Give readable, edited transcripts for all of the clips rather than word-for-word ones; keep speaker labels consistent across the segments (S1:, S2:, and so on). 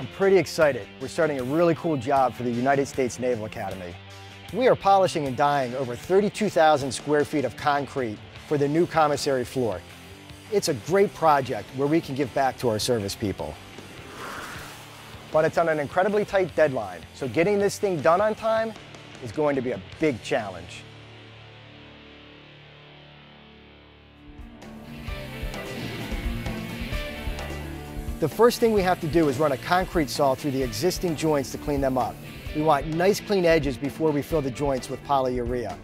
S1: I'm pretty excited. We're starting a really cool job for the United States Naval Academy. We are polishing and dyeing over 32,000 square feet of concrete for the new commissary floor. It's a great project where we can give back to our service people. But it's on an incredibly tight deadline, so getting this thing done on time is going to be a big challenge. The first thing we have to do is run a concrete saw through the existing joints to clean them up. We want nice clean edges before we fill the joints with polyurea,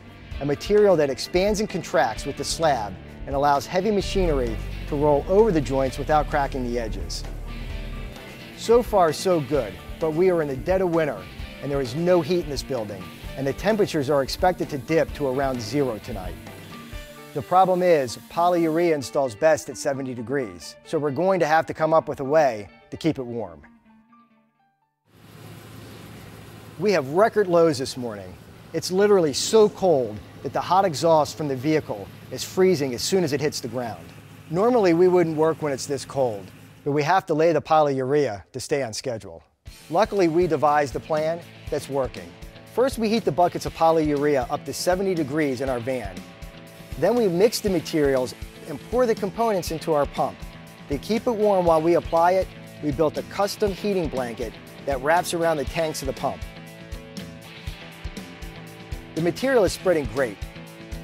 S1: a material that expands and contracts with the slab and allows heavy machinery to roll over the joints without cracking the edges. So far, so good, but we are in the dead of winter and there is no heat in this building, and the temperatures are expected to dip to around 0 tonight. The problem is, polyurea installs best at 70 degrees, so we're going to have to come up with a way to keep it warm. We have record lows this morning. It's literally so cold that the hot exhaust from the vehicle is freezing as soon as it hits the ground. Normally we wouldn't work when it's this cold, but we have to lay the polyurea to stay on schedule. Luckily, we devised a plan that's working. First, we heat the buckets of polyurea up to 70 degrees in our van. Then we mix the materials and pour the components into our pump. To keep it warm while we apply it, we built a custom heating blanket that wraps around the tanks of the pump. The material is spreading great,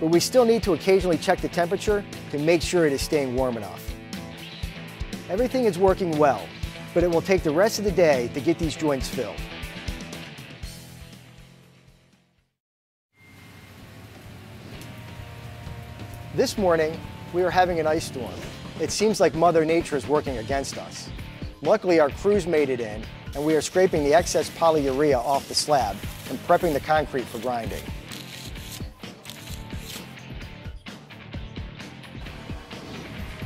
S1: but we still need to occasionally check the temperature to make sure it is staying warm enough. Everything is working well, but it will take the rest of the day to get these joints filled. This morning, we are having an ice storm. It seems like Mother Nature is working against us. Luckily, our crews made it in, and we are scraping the excess polyurea off the slab and prepping the concrete for grinding.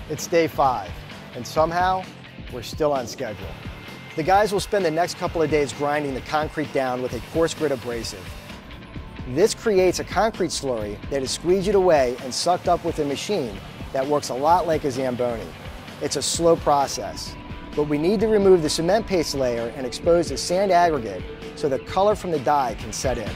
S1: It's day 5, and somehow, we're still on schedule. The guys will spend the next couple of days grinding the concrete down with a coarse grit abrasive. This creates a concrete slurry that is squeegeed away and sucked up with a machine that works a lot like a Zamboni. It's a slow process, but we need to remove the cement paste layer and expose the sand aggregate so the color from the dye can set in.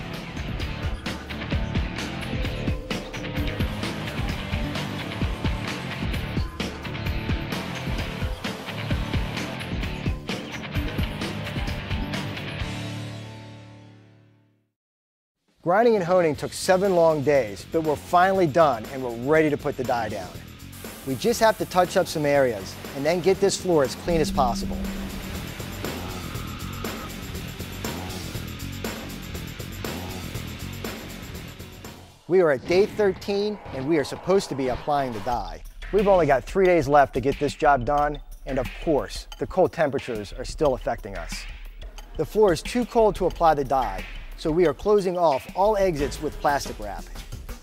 S1: Grinding and honing took 7 long days, but we're finally done and we're ready to put the dye down. We just have to touch up some areas and then get this floor as clean as possible. We are at day 13 and we are supposed to be applying the dye. We've only got 3 days left to get this job done, and of course, the cold temperatures are still affecting us. The floor is too cold to apply the dye, so we are closing off all exits with plastic wrap.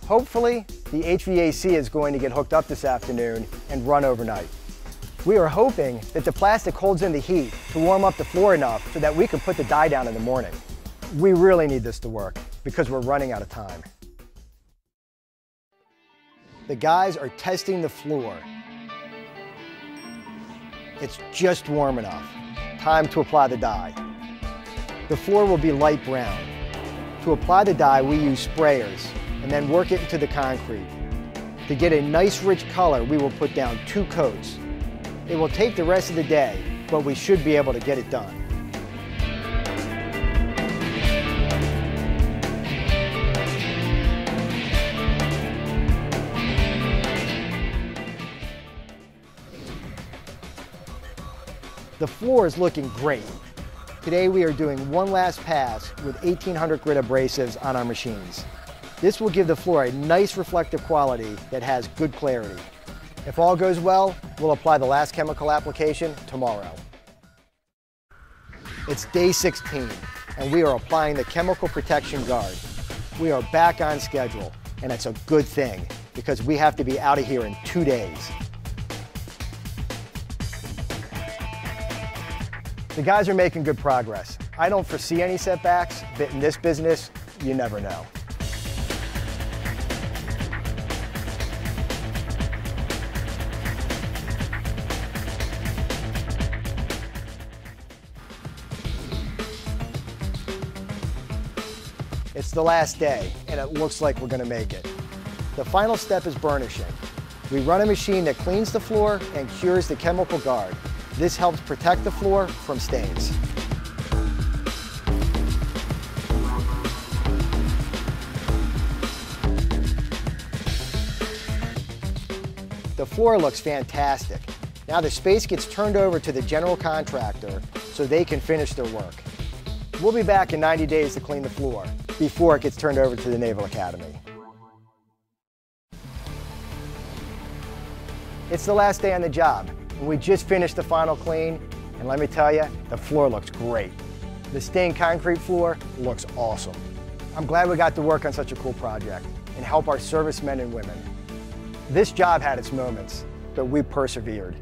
S1: Hopefully, the HVAC is going to get hooked up this afternoon and run overnight. We are hoping that the plastic holds in the heat to warm up the floor enough so that we can put the dye down in the morning. We really need this to work because we're running out of time. The guys are testing the floor. It's just warm enough. Time to apply the dye. The floor will be light brown. To apply the dye, we use sprayers and then work it into the concrete. To get a nice rich color, we will put down 2 coats. It will take the rest of the day, but we should be able to get it done. The floor is looking great. Today we are doing one last pass with 1800 grit abrasives on our machines. This will give the floor a nice reflective quality that has good clarity. If all goes well, we'll apply the last chemical application tomorrow. It's day 16 and we are applying the chemical protection guard. We are back on schedule, and it's a good thing because we have to be out of here in 2 days. The guys are making good progress. I don't foresee any setbacks, but in this business, you never know. It's the last day, and it looks like we're going to make it. The final step is burnishing. We run a machine that cleans the floor and cures the chemical guard. This helps protect the floor from stains. The floor looks fantastic. Now the space gets turned over to the general contractor so they can finish their work. We'll be back in 90 days to clean the floor before it gets turned over to the Naval Academy. It's the last day on the job, and we just finished the final clean, and let me tell you, the floor looks great. The stained concrete floor looks awesome. I'm glad we got to work on such a cool project and help our servicemen and women. This job had its moments, but we persevered.